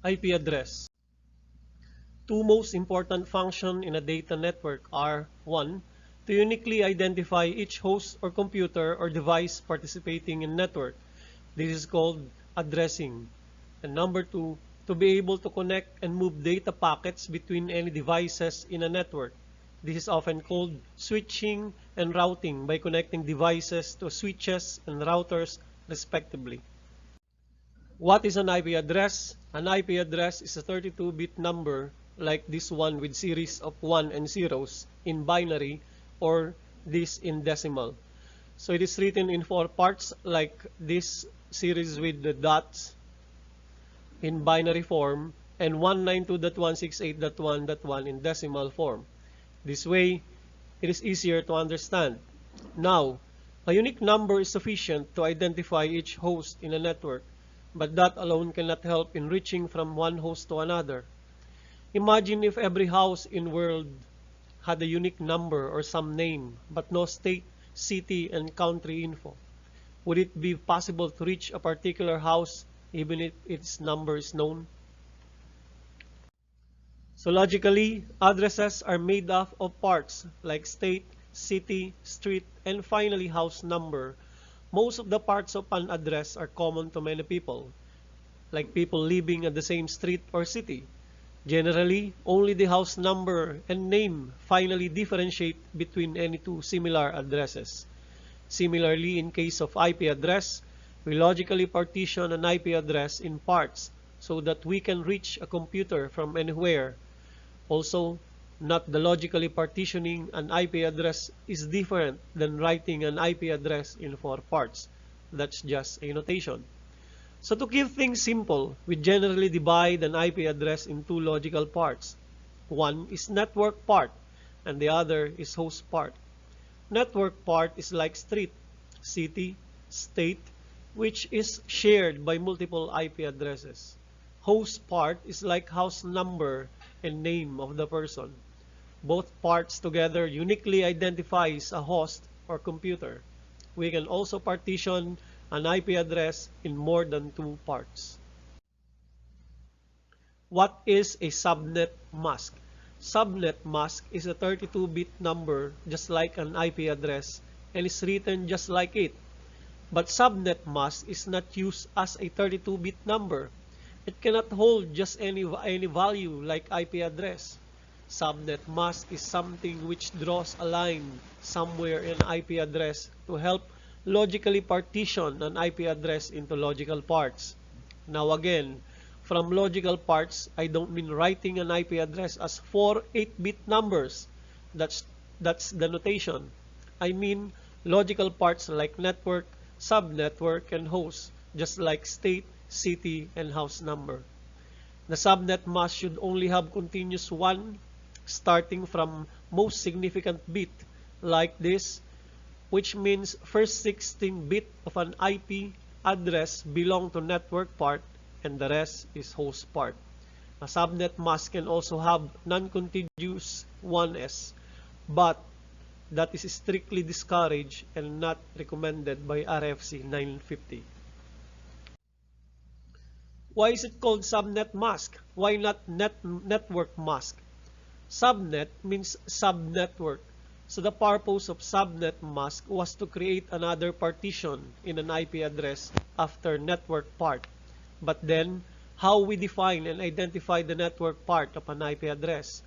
IP address. Two most important functions in a data network are 1. To uniquely identify each host or computer or device participating in network. This is called addressing. And number 2, to be able to connect and move data packets between any devices in a network. This is often called switching and routing by connecting devices to switches and routers respectively. What is an IP address? An IP address is a 32-bit number like this one with series of 1 and zeros in binary or this in decimal. So it is written in 4 parts like this series with the dots in binary form and 192.168.1.1 in decimal form. This way, it is easier to understand. Now, a unique number is sufficient to identify each host in a network, but that alone cannot help in reaching from one host to another. Imagine if every house in the world had a unique number or some name, but no state, city, and country info. Would it be possible to reach a particular house even if its number is known? So logically, addresses are made up of parts like state, city, street, and finally house number. Most of the parts of an address are common to many people, like people living at the same street or city. Generally, only the house number and name finally differentiate between any two similar addresses. Similarly, in case of IP address, we logically partition an IP address in parts so that we can reach a computer from anywhere. Also, not the logically partitioning an IP address is different than writing an IP address in 4 parts. That's just a notation. So to keep things simple, we generally divide an IP address in 2 logical parts. One is network part, and the other is host part. Network part is like street, city, state, which is shared by multiple IP addresses. Host part is like house number and name of the person. Both parts together uniquely identifies a host or computer. We can also partition an IP address in more than 2 parts. What is a subnet mask? Subnet mask is a 32-bit number just like an IP address and is written just like it. But subnet mask is not used as a 32-bit number. It cannot hold just any value like IP address. Subnet mask is something which draws a line somewhere in an IP address to help logically partition an IP address into logical parts. Now again, from logical parts, I don't mean writing an IP address as 4 8-bit numbers. That's the notation. I mean logical parts like network, subnetwork, and host, just like state, city, and house number. The subnet mask should only have continuous 1 starting from most significant bit like this, which means first 16 bit of an IP address belong to network part and the rest is host part. A subnet mask can also have non-contiguous 1s, but that is strictly discouraged and not recommended by RFC 950. Why is it called subnet mask? Why not network mask? Subnet means subnetwork. So the purpose of subnet mask was to create another partition in an IP address after network part. But then, how we define and identify the network part of an IP address?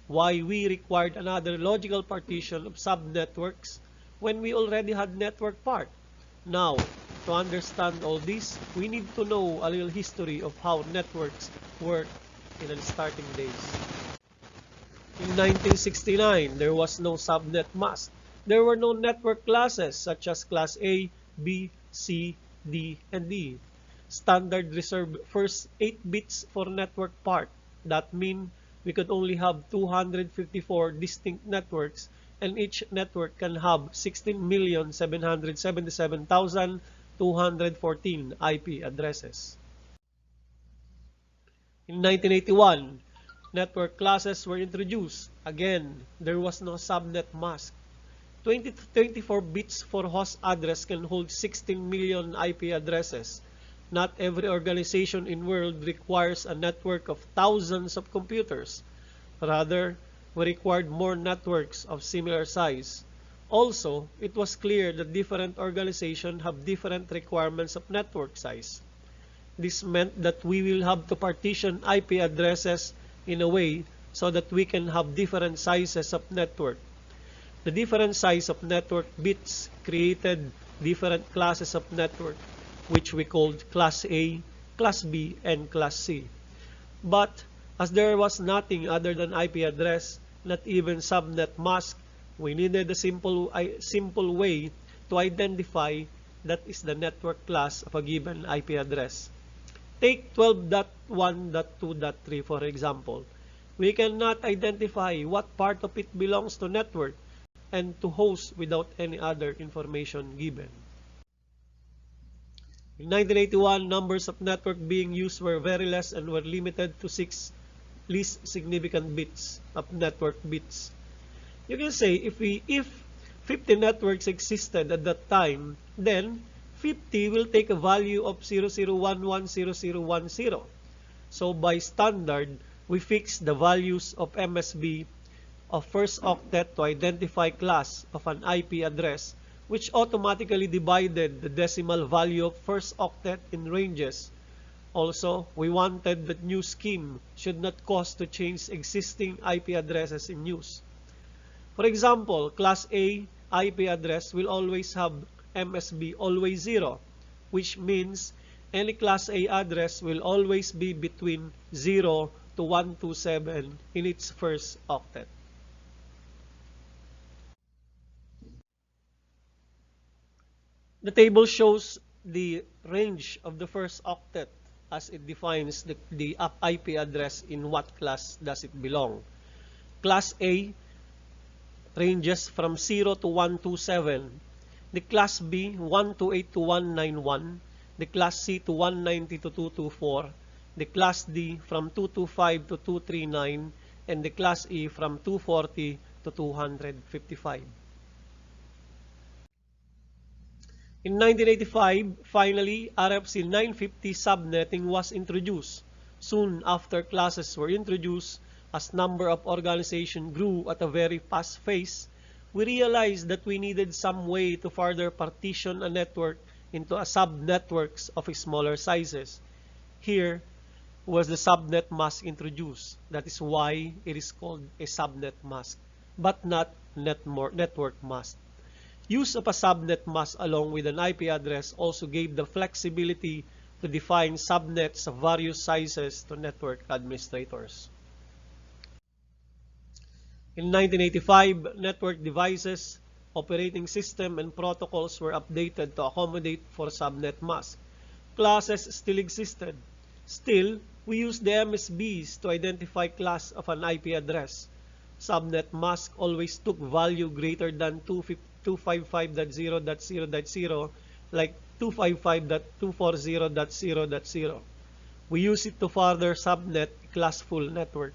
Why we required another logical partition of subnetworks when we already had network part? Now, to understand all this, we need to know a little history of how networks work in the starting days. In 1969, there was no subnet mask. There were no network classes such as class A, B, C, D, and E. Standard reserved first 8 bits for network part. That means we could only have 254 distinct networks, and each network can have 16,777,214 IP addresses. In 1981, network classes were introduced. Again, there was no subnet mask. 20 to 24 bits for host address can hold 16 million IP addresses. Not every organization in the world requires a network of thousands of computers. Rather, we required more networks of similar size. Also, it was clear that different organizations have different requirements of network size. This meant that we will have to partition IP addresses in a way so that we can have different sizes of network. The different size of network bits created different classes of network, which we called Class A, Class B, and Class C. But as there was nothing other than IP address, not even subnet mask, we needed a simple way to identify that is the network class of a given IP address. Take 12.1.2.3 for example. We cannot identify what part of it belongs to network and to host without any other information given. In 1981, numbers of network being used were very less and were limited to 6 least significant bits of network bits. You can say if 50 networks existed at that time, then 50 will take a value of 00110010. So by standard, we fix the values of MSB of first octet to identify class of an IP address, which automatically divided the decimal value of first octet in ranges. Also, we wanted that new scheme should not cost to change existing IP addresses in use. For example, Class A IP address will always have MSB always 0, which means any Class A address will always be between 0 to 127 in its first octet. The table shows the range of the first octet as it defines the IP address in what class does it belong. Class A ranges from 0 to 127, the Class B 128 to 191, the Class C to 190 to 224, the Class D from 225 to 239, and the Class E from 240 to 255. In 1985, finally, RFC 950 subnetting was introduced. Soon after classes were introduced, as number of organizations grew at a very fast pace, we realized that we needed some way to further partition a network into a subnetworks of smaller sizes. Here was the subnet mask introduced. That is why it is called a subnet mask, but not network mask. Use of a subnet mask along with an IP address also gave the flexibility to define subnets of various sizes to network administrators. In 1985, network devices, operating system, and protocols were updated to accommodate for subnet mask. Classes still existed. Still, we used the MSBs to identify class of an IP address. Subnet mask always took value greater than 255.0.0.0 like 255.240.0.0. We use it to further subnet classful network.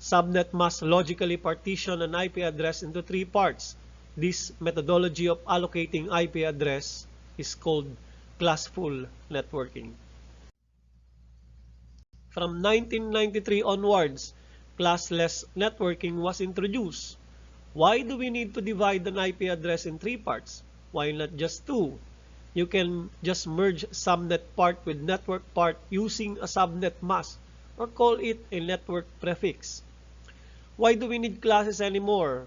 Subnet must logically partition an IP address into 3 parts. This methodology of allocating IP address is called classful networking. From 1993 onwards, classless networking was introduced. Why do we need to divide an IP address in 3 parts? Why not just 2? You can just merge subnet part with network part using a subnet mask or call it a network prefix. Why do we need classes anymore?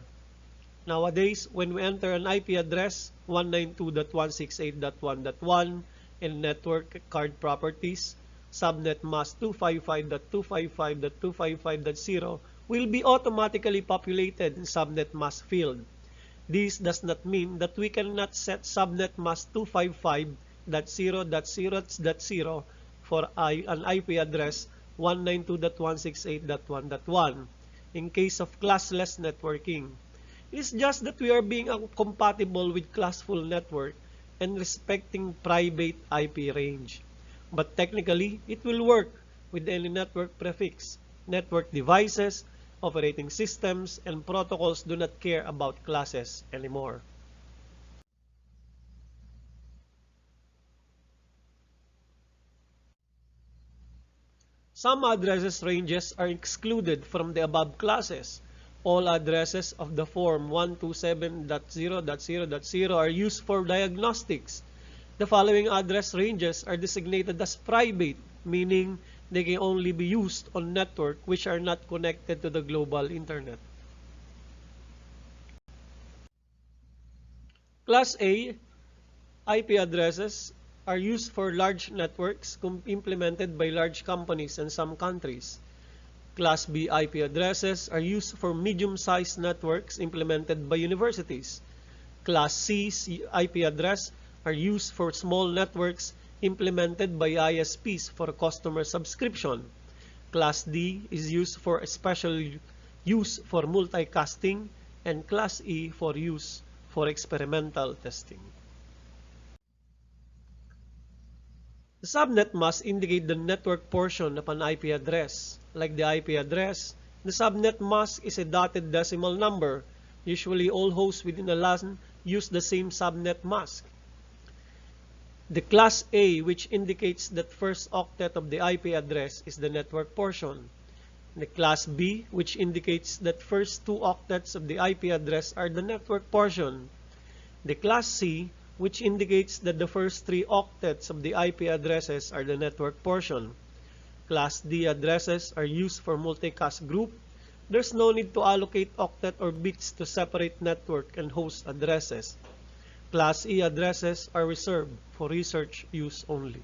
Nowadays, when we enter an IP address 192.168.1.1 and network card properties, subnet mask 255.255.255.0 will be automatically populated in subnet mask field. This does not mean that we cannot set subnet mask 255.0.0.0 for an IP address 192.168.1.1 in case of classless networking. It is just that we are being compatible with classful network and respecting private IP range. But technically, it will work with any network prefix. Network devices, operating systems, and protocols do not care about classes anymore. Some addresses ranges are excluded from the above classes. All addresses of the form 127.0.0.0 are used for diagnostics. The following address ranges are designated as private, meaning they can only be used on networks which are not connected to the global internet. Class A IP addresses are used for large networks implemented by large companies in some countries. Class B IP addresses are used for medium-sized networks implemented by universities. Class C IP address are used for small networks implemented by ISPs for customer subscription. Class D is used for special use for multicasting, and Class E for use for experimental testing. The subnet must indicate the network portion of an IP address. Like the IP address, the subnet mask is a dotted decimal number. Usually all hosts within a LAN use the same subnet mask. The class A, which indicates that first octet of the IP address, is the network portion. The class B, which indicates that first two octets of the IP address are the network portion. The class C, which indicates that the first three octets of the IP addresses are the network portion. Class D addresses are used for multicast group. There's no need to allocate octet or bits to separate network and host addresses. Class E addresses are reserved for research use only.